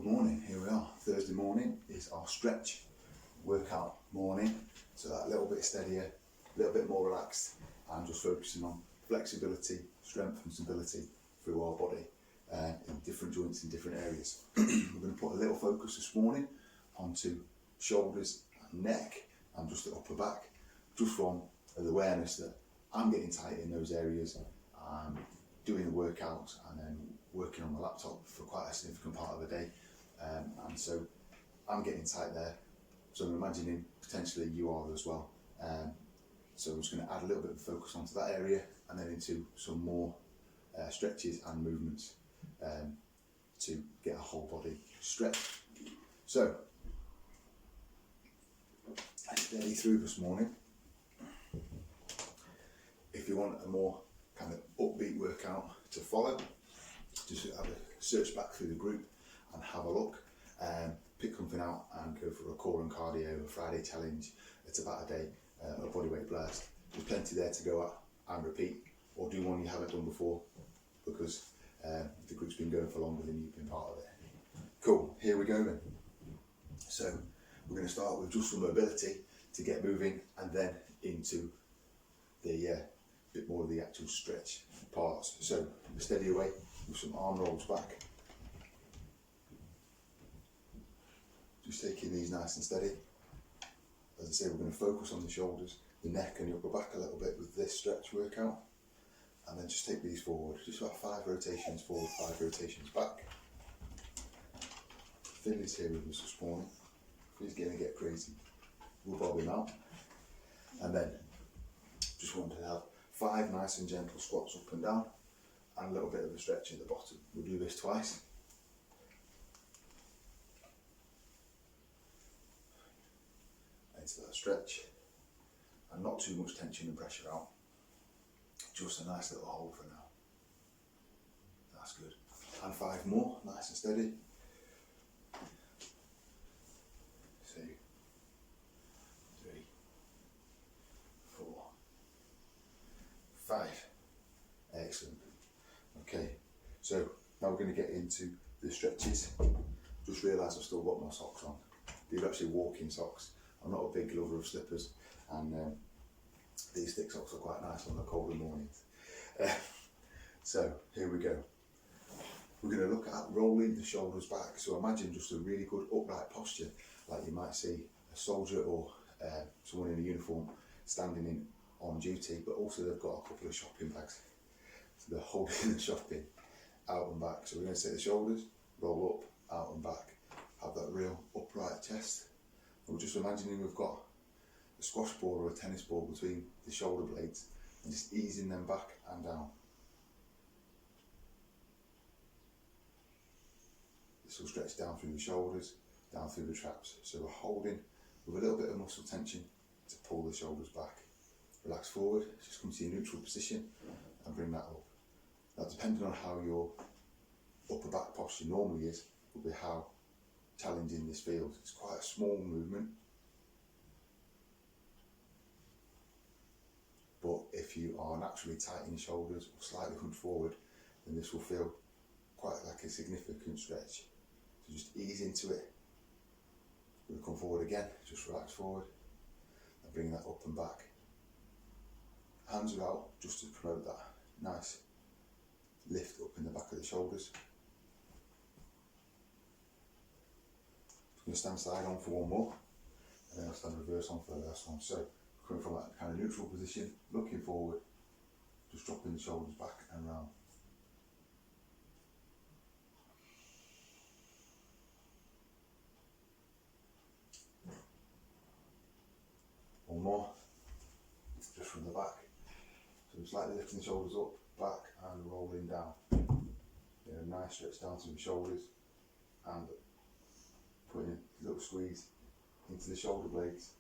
morning, here we are. Thursday morning is our stretch workout morning. So that a little bit steadier, a little bit more relaxed, and just focusing on flexibility, strength and stability through our body in different joints in different areas. We're going to put a little focus this morning onto shoulders and neck and just the upper back, just from the awareness that I'm getting tight in those areas. I'm doing the workouts and then working on the laptop for quite a significant part of the day, and so I'm getting tight there. So I'm imagining potentially you are as well. So I'm just going to add a little bit of focus onto that area and then into some more stretches and movements to get a whole body stretch. So steady through this morning. If you want a more kind of upbeat workout to follow, just have a search back through the group and have a look. Pick something out and go for a core and cardio, a Friday challenge, a Tabata day, a bodyweight blast. There's plenty there to go at and repeat, or do one you haven't done before because the group's been going for longer than you've been part of it. Cool, here we go then. So we're going to start with just some mobility to get moving and then into the bit more of the actual stretch parts. So steady away with some arm rolls back. Just taking these nice and steady. As I say, we're going to focus on the shoulders, the neck and the upper back a little bit with this stretch workout. And then just take these forward, just about 5 rotations forward, 5 rotations back. Finley's here with us this morning. He's going to get crazy. We'll bob him out. And then just want to have 5 nice and gentle squats up and down and a little bit of a stretch at the bottom. We'll do this twice. Into that stretch and not too much tension and pressure out. Just a nice little hold for now. That's good. And 5 more, nice and steady. 2, 3, 4, 5. Excellent. Okay, so now we're going to get into the stretches. Just realised I've still got my socks on. These are actually walking socks. I'm not a big lover of slippers, and these thick socks are quite nice on the colder mornings. So here we go. We're going to look at rolling the shoulders back. So imagine just a really good upright posture, like you might see a soldier or someone in a uniform standing in on duty, but also they've got a couple of shopping bags. So they're holding the shopping out and back. So we're going to take the shoulders, roll up, out and back, have that real upright chest. And we're just imagining we've got a squash ball or a tennis ball between the shoulder blades and just easing them back and down. This will stretch down through the shoulders, down through the traps. So we're holding with a little bit of muscle tension to pull the shoulders back. Relax forward, just come to your neutral position and bring that up. Now, depending on how your upper back posture normally is, will be how challenging this feels. It's quite a small movement, but if you are naturally tight in your shoulders or slightly hunched forward, then this will feel quite like a significant stretch. So just ease into it. We'll come forward again, just relax forward and bring that up and back. Hands are out just to promote that nice lift up in the back of the shoulders. I'm going to stand side on for one more, and then I'll stand reverse on for the last one. So coming from that kind of neutral position, looking forward, just dropping the shoulders back and round. One more, just from the back. So slightly lifting the shoulders up, back and rolling down. Get a nice stretch down to the shoulders and putting a little squeeze into the shoulder blades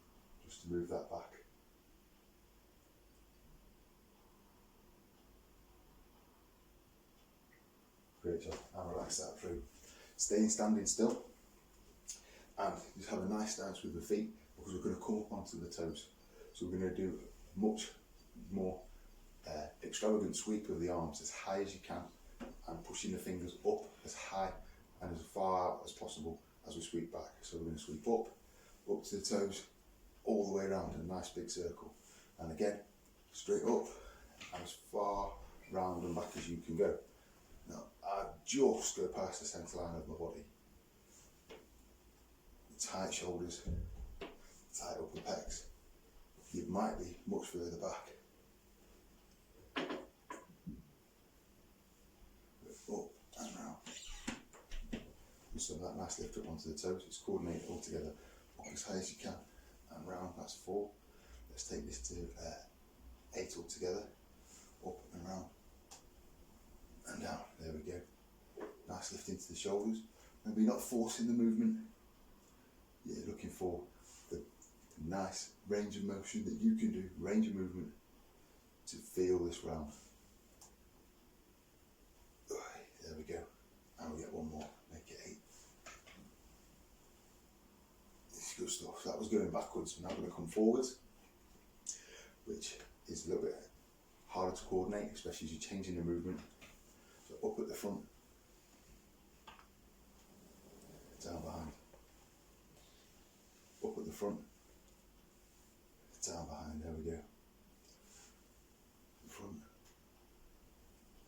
just to move that back. Great job, and relax that through. Staying standing still and just have a nice stance with the feet because we're going to come up onto the toes. So we're going to do a much more extravagant sweep of the arms as high as you can and pushing the fingers up as high and as far out as possible as we sweep back. So we're going to sweep up to the toes, all the way around in a nice big circle. And again, straight up and as far round and back as you can go. Now, I just go past the centre line of my body. Tight shoulders, tight upper pecs. You might be much further back. Up and round. And so that nice lift up onto the toes, it's coordinated all together. Up as high as you can and round, that's 4. Let's take this to 8 all together. Up and round and down, there we go. Nice lift into the shoulders. Maybe not forcing the movement. You're looking for the nice range of motion that you can do, range of movement, to feel this round. There we go. And we get one more, make it 8. It's good stuff. So that was going backwards. We're now going to come forwards, which is a little bit harder to coordinate, especially as you're changing the movement. So up at the front, down behind. Up at the front, down behind, there we go. Front,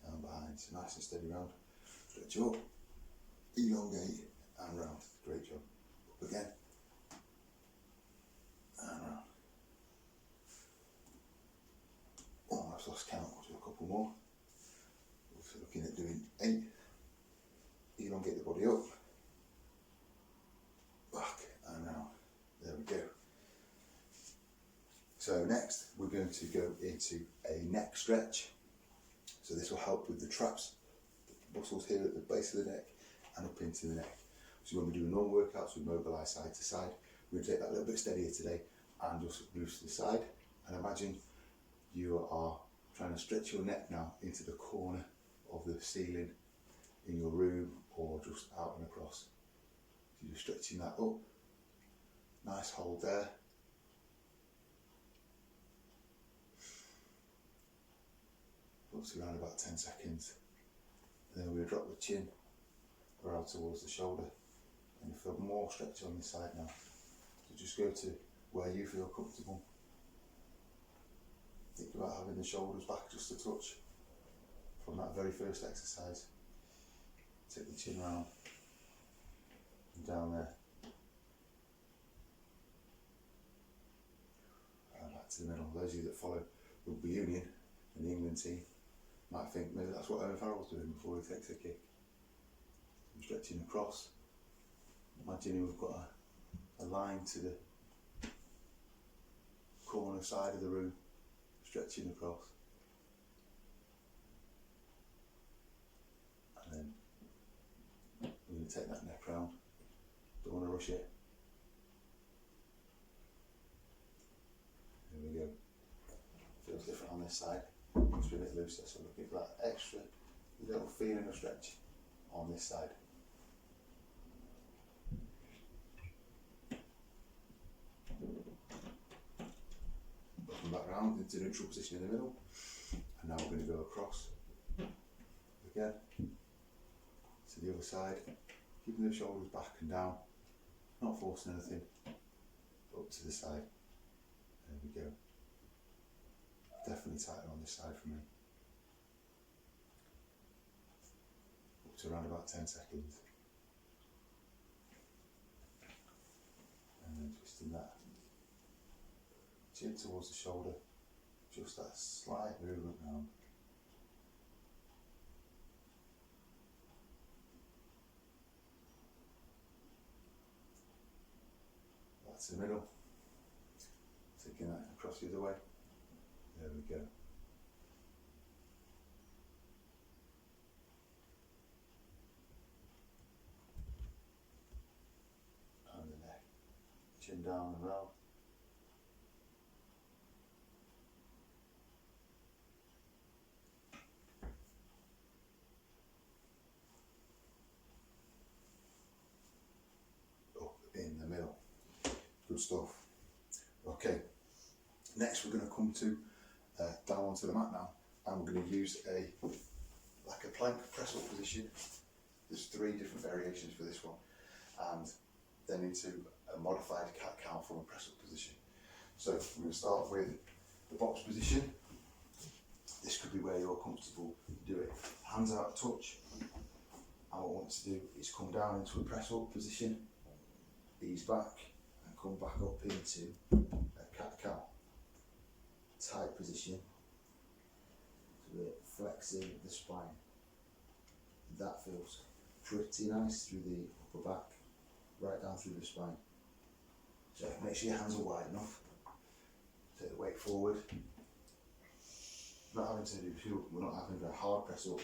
down behind, so nice and steady round. Stretch up, elongate and round, great job. Up again, and round. Oh, I've lost count, I'll do a couple more. Also looking at doing 8, elongate the body up, back and round. There we go. So next we're going to go into a neck stretch. So this will help with the traps, the muscles here at the base of the neck and up into the neck. So when we do a normal workout, we mobilise side to side. We're going to take that a little bit steadier today and just move to the side. And imagine you are trying to stretch your neck now into the corner of the ceiling in your room or just out and across. So you're stretching that up. Nice hold there. Up to around about 10 seconds. And then we'll drop the chin around towards the shoulder. And you feel more stretch on this side now. So just go to where you feel comfortable. Think about having the shoulders back just a touch from that very first exercise. Take the chin round and down there. To the middle. Those of you that follow Rugby Union and the England team might think maybe that's what Owen Farrell's doing before he takes a kick. I'm stretching across. Imagine we've got a line to the corner side of the room, stretching across. And then we're going to take that neck round. Don't want to rush it. There we go. Feels different on this side. Must be a bit looser, so looking for that extra little feeling of stretch on this side. Looking back round into neutral position in the middle. And now we're going to go across again to the other side, keeping the shoulders back and down, not forcing anything, up to the side. There we go. Definitely tighter on this side for me. Up to around about 10 seconds. And then twisting that chin towards the shoulder. Just that slight movement round. That's the middle. Taking that across the other way. There we go. And the neck. Chin down and round. Up in the middle. Good stuff. Okay. Next we're going to come to down onto the mat now, and we're going to use a plank press up position. There's 3 different variations for this one, and then into a modified cat-cow from a press-up position. So we're going to start with the box position. This could be where you're comfortable to do it. Hands out to touch, and what I want to do is come down into a press-up position, ease back, and come back up into a cat-cow. Tight position, so we're flexing the spine. That feels pretty nice through the upper back, right down through the spine. So make sure your hands are wide enough. Take the weight forward. Not having to do we're not having a hard press up,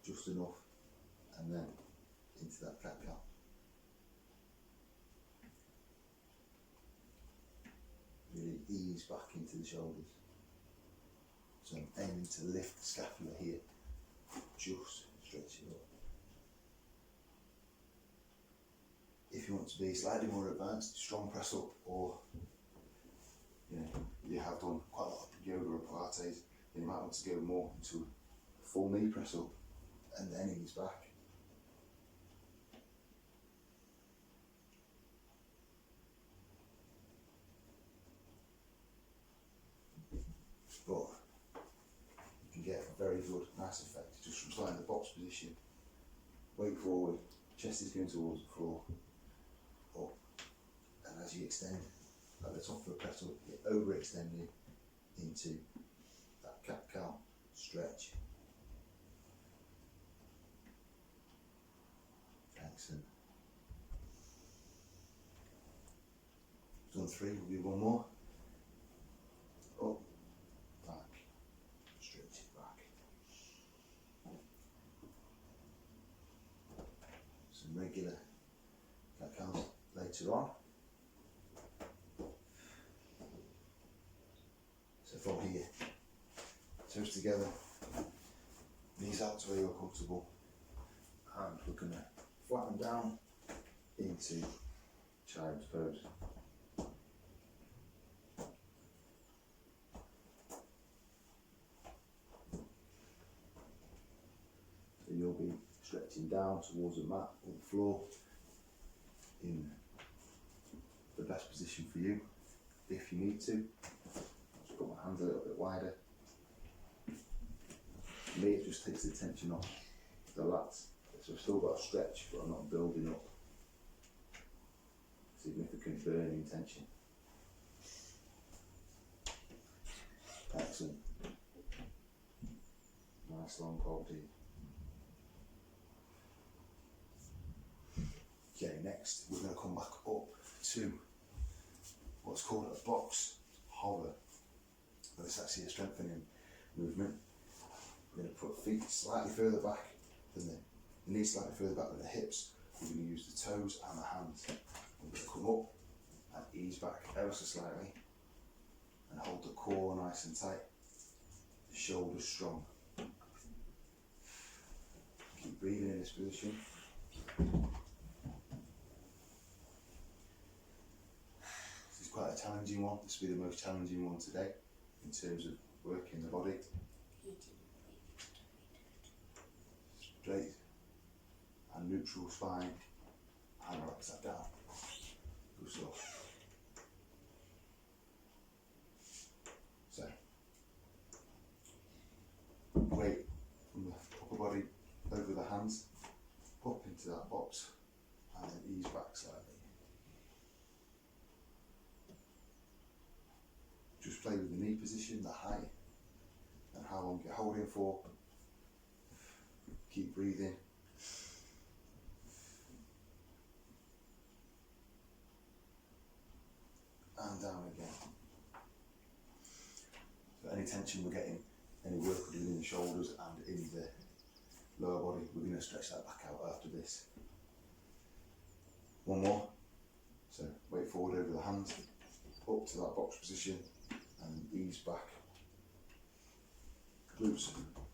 just enough, and then into that cat-cow. Really ease back into the shoulders. So I'm aiming to lift the scapula here, just stretch it up. If you want to be slightly more advanced, strong press up, or you have done quite a lot of yoga or Pilates, then you might want to go more into a full knee press up and then ease back. But you can get a very good, nice effect just from starting the box position. Weight forward, chest is going towards the floor, up, and as you extend at the top of a press up, you're overextending into that cat-cow stretch. Excellent. Done 3, we'll do 1 more. Up, back, stretch it back. Some regular cat-cows later on. So from here, toes together, knees out to where you're comfortable, and we're going to flatten down into child's pose. So you'll be stretching down towards the mat or the floor in the best position for you, if you need to. Just put my hands a little bit wider. For me, it just takes the tension off the lats. So I've still got a stretch, but I'm not building up significant burning tension. Excellent. Nice long hold here. Okay, next we're going to come back up to what's called a box hover. But it's actually a strengthening movement. We're going to put feet slightly further back than the knees slightly further back than the hips. We're going to use the toes and the hands. We're going to come up and ease back ever so slightly and hold the core nice and tight, the shoulders strong. Keep breathing in this position. This is quite a challenging one. This will be the most challenging one today in terms of working the body. Straight and neutral spine, and relax that down. Good stuff. So, weight from the upper body over the hands, up into that box, and then ease back slightly. Just play with the knee position, the height, and how long you're holding for. Keep breathing. And down again. So any tension we're getting, any work we're doing in the shoulders and in the lower body, we're going to stretch that back out after this. 1 more. So weight forward over the hands, up to that box position, and ease back. Glutes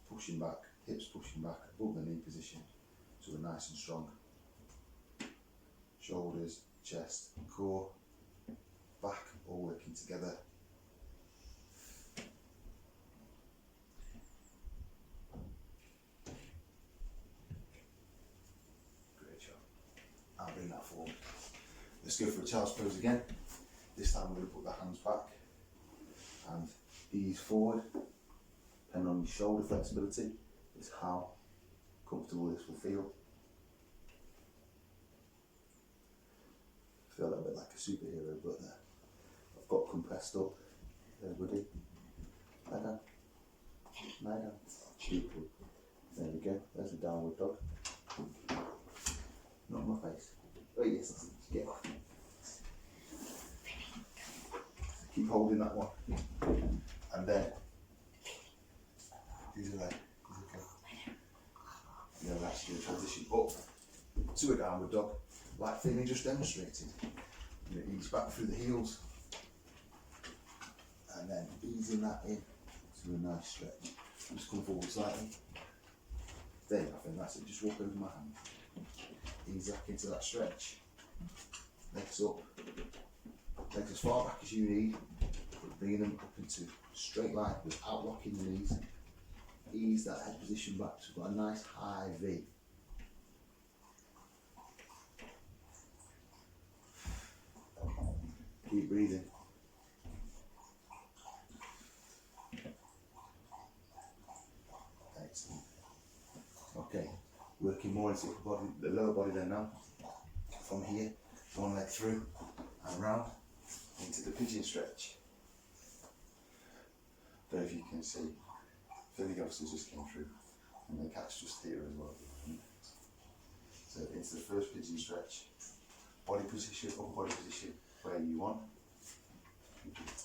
pushing back, hips pushing back above the knee position, so we're nice and strong. Shoulders, chest, core, back all working together. Let's go for a child's pose again. This time we're going to put the hands back and ease forward. Depending on your shoulder flexibility is how comfortable this will feel. I feel a little bit like a superhero, but I've got compressed up. Everybody, lie down, lie down. Beautiful. There we go. There's a downward dog. Not on my face. Oh yes, get off. Keep holding that one, and then use a leg. Okay. And then that's your transition up to a downward dog, like Finley just demonstrated. You know, ease back through the heels, and then easing that in to a nice stretch. Just come forward slightly. There, I think that's it. Just walk over my hand. Ease back into that stretch. Legs up. Legs as far back as you need. Bringing them up into straight line without locking the knees. Ease that head position back. So we've got a nice high V. Keep breathing. Excellent. Okay, working more into the lower body then now. From here, one leg through and round into the pigeon stretch. Don't know if you can see, Philly officers just came through and the cat's just here as well. So into the first pigeon stretch, body position, upper body position, where you want.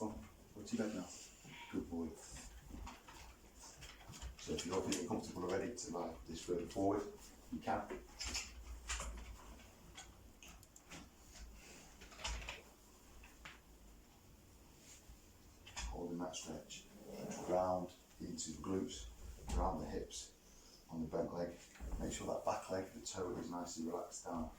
Oh, what's your leg now? Good boy. So if you're feeling comfortable already to lie this further forward, you can. Holding that stretch, round into the glutes, around the hips, on the bent leg. Make sure that back leg, the toe is nicely relaxed down.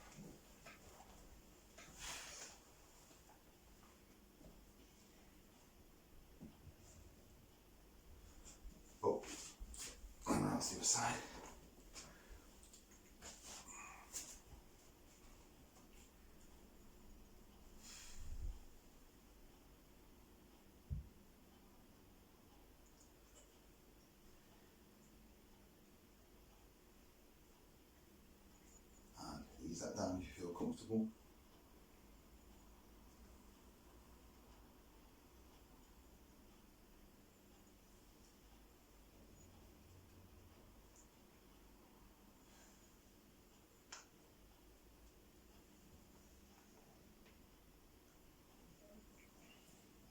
Up, and round to the other side. Ease that down if you feel comfortable.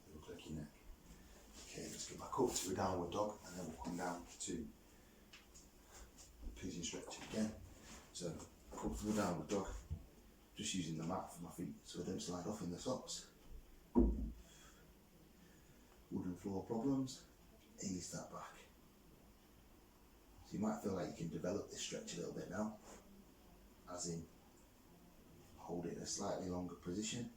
Little click your neck. Okay, let's go back up to a downward dog and then we'll come down to pigeon stretch again. So comfortable downward dog, just using the mat for my feet so I don't slide off in the socks. Wooden floor problems, ease that back. So you might feel like you can develop this stretch a little bit now, as in hold it in a slightly longer position.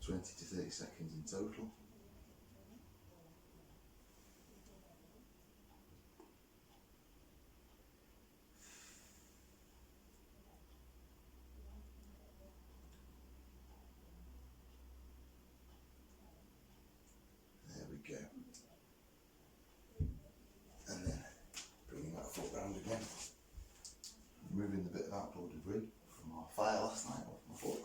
(20 to 30 seconds in total. Go. And then bringing that foot round again, removing the bit of outdoor debris from our fire last night off my foot.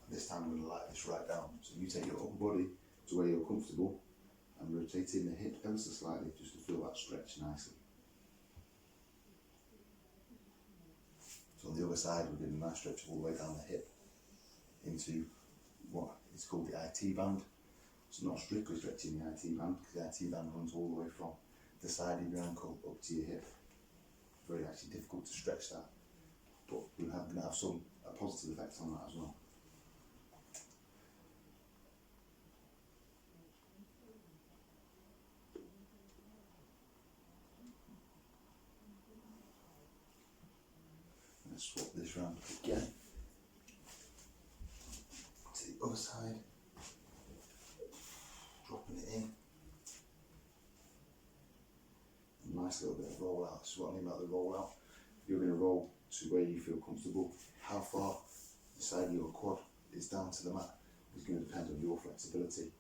And this time I'm going to light this right down. So you take your upper body to where you're comfortable and rotating the hip ever so slightly just to feel that stretch nicely. So on the other side we're doing a nice stretch all the way down the hip into what is called the IT band. It's not strictly stretching the IT band because the IT band runs all the way from the side of your ankle up to your hip. Very actually difficult to stretch that, but we're going to have some a positive effect on that as well. Let's swap this round again to the other side. Dropping it in. nice little bit of roll out. This is what I mean about the roll out. You're going to roll to where you feel comfortable. How far the side of your quad is down to the mat is going to depend on your flexibility.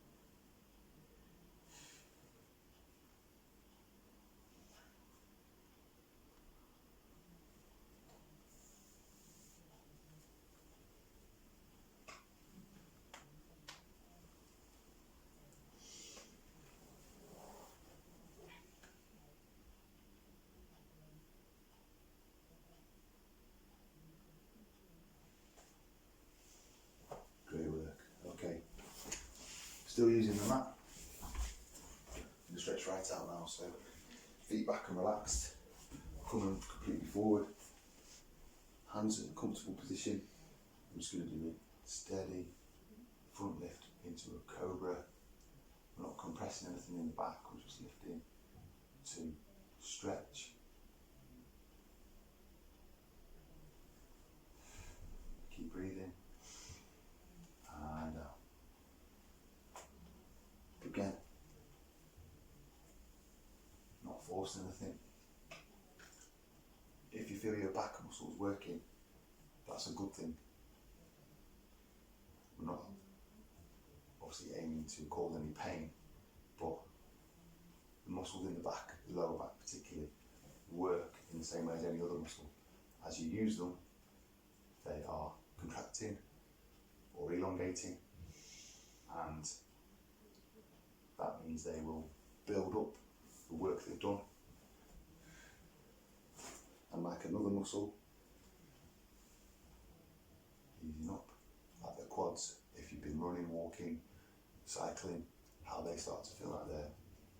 Great work. Okay. Still using the mat. I'm going to stretch right out now, so feet back and relaxed. Coming completely forward. Hands in a comfortable position. I'm just going to do a steady front lift into a cobra. We're not compressing anything in the back, we're just lifting to stretch. Keep breathing. And out. Again. Not forcing anything. If you feel your back muscles working, that's a good thing. We're not obviously aiming to cause any pain, but the muscles in the back, the lower back particularly, work in the same way as any other muscle. As you use them, they are contracting or elongating, and that means they will build up the work they've done. And like another muscle, easing up, like the quads, if you've been running, walking, cycling, how they start to feel like they're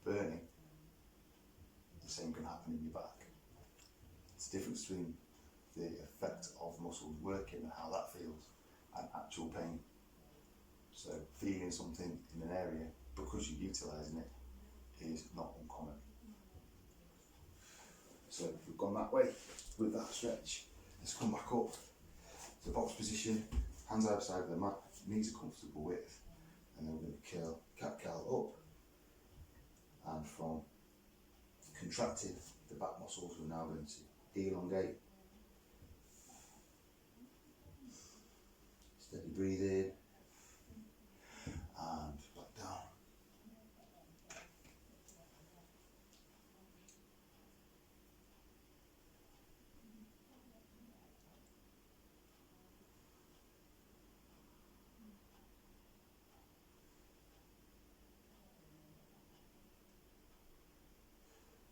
burning, the same can happen in your back. It's the difference between the effect of muscles working and how that feels and actual pain. So feeling something in an area because you're utilising it is not uncommon. So we've gone that way with that stretch. Let's come back up to box position, hands either side of the mat, knees a comfortable width, and then we're going to curl cat-cow up, and from contracting the back muscles we're now going to elongate. Steady breathing, and back down.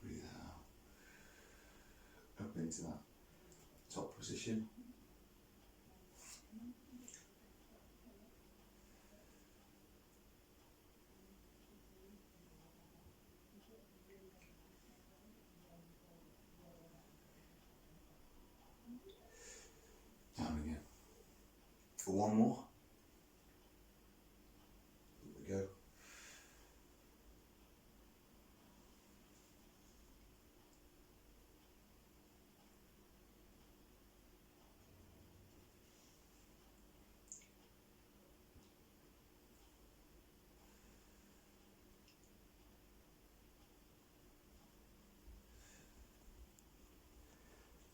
Breathe out. Up into that top position. Down again. For one more. Here we go.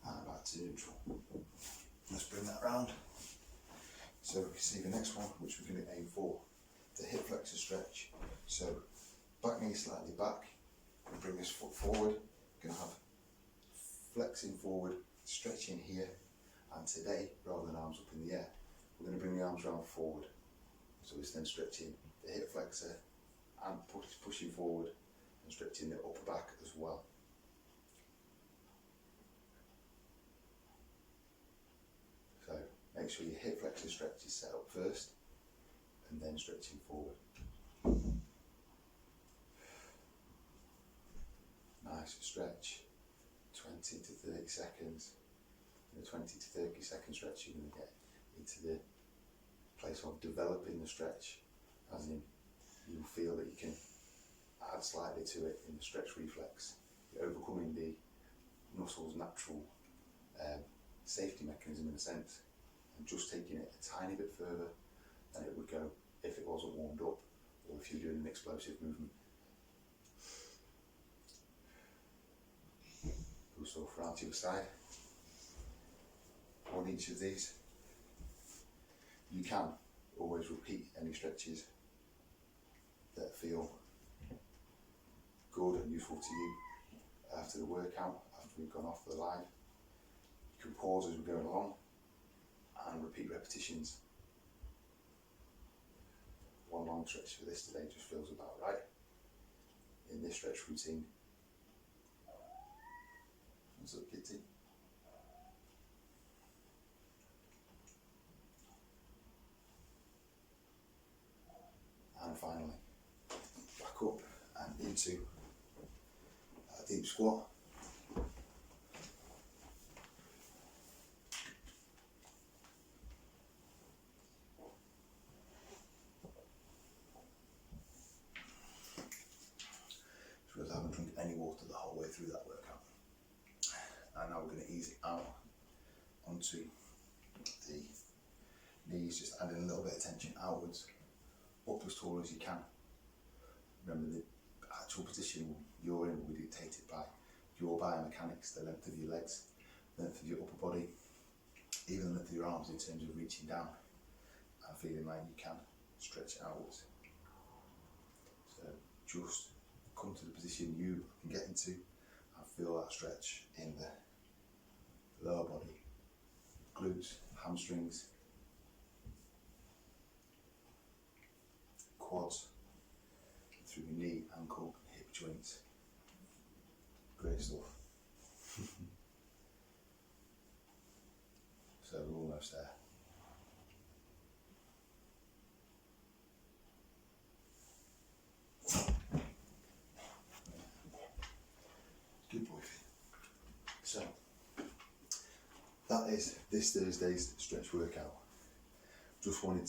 And back to neutral. Let's bring that round. So we can see the next one, which we're going to aim for, the hip flexor stretch. So back knee slightly back, and bring this foot forward. We're going to have flexing forward, stretching here, and today, rather than arms up in the air, we're going to bring the arms round forward. So it's then stretching the hip flexor and pushing forward and stretching the upper back as well. So make sure your hip flexor stretch is set up first and then stretching forward. Nice stretch, 20 to 30 seconds. In the 20 to 30 second stretch, you're going to get into the place of developing the stretch, as in you'll feel that you can add slightly to it in the stretch reflex. You're overcoming the muscle's natural safety mechanism in a sense, and just taking it a tiny bit further than it would go if it wasn't warmed up or if you're doing an explosive movement. stuff round to your side on each of these. You can always repeat any stretches that feel good and useful to you after the workout, after we've gone off the live. You can pause as we're going along and repeat repetitions. One long stretch for this today just feels about right in this stretch routine. What's up, Kitty? And finally, back up and into a deep squat. Because I haven't drunk any water the whole way through that workout. And now we're going to ease it out onto the knees, just adding a little bit of tension outwards, up as tall as you can. Remember, the actual position you're in will be dictated by your biomechanics, the length of your legs, the length of your upper body, even the length of your arms in terms of reaching down and feeling like you can stretch outwards. So just come to the position you can get into and feel that stretch in the lower body, glutes, hamstrings, quads, through your knee, ankle, hip joints. Great stuff. So we're almost there. Good boy. So that is this Thursday's stretch workout. Just wanted to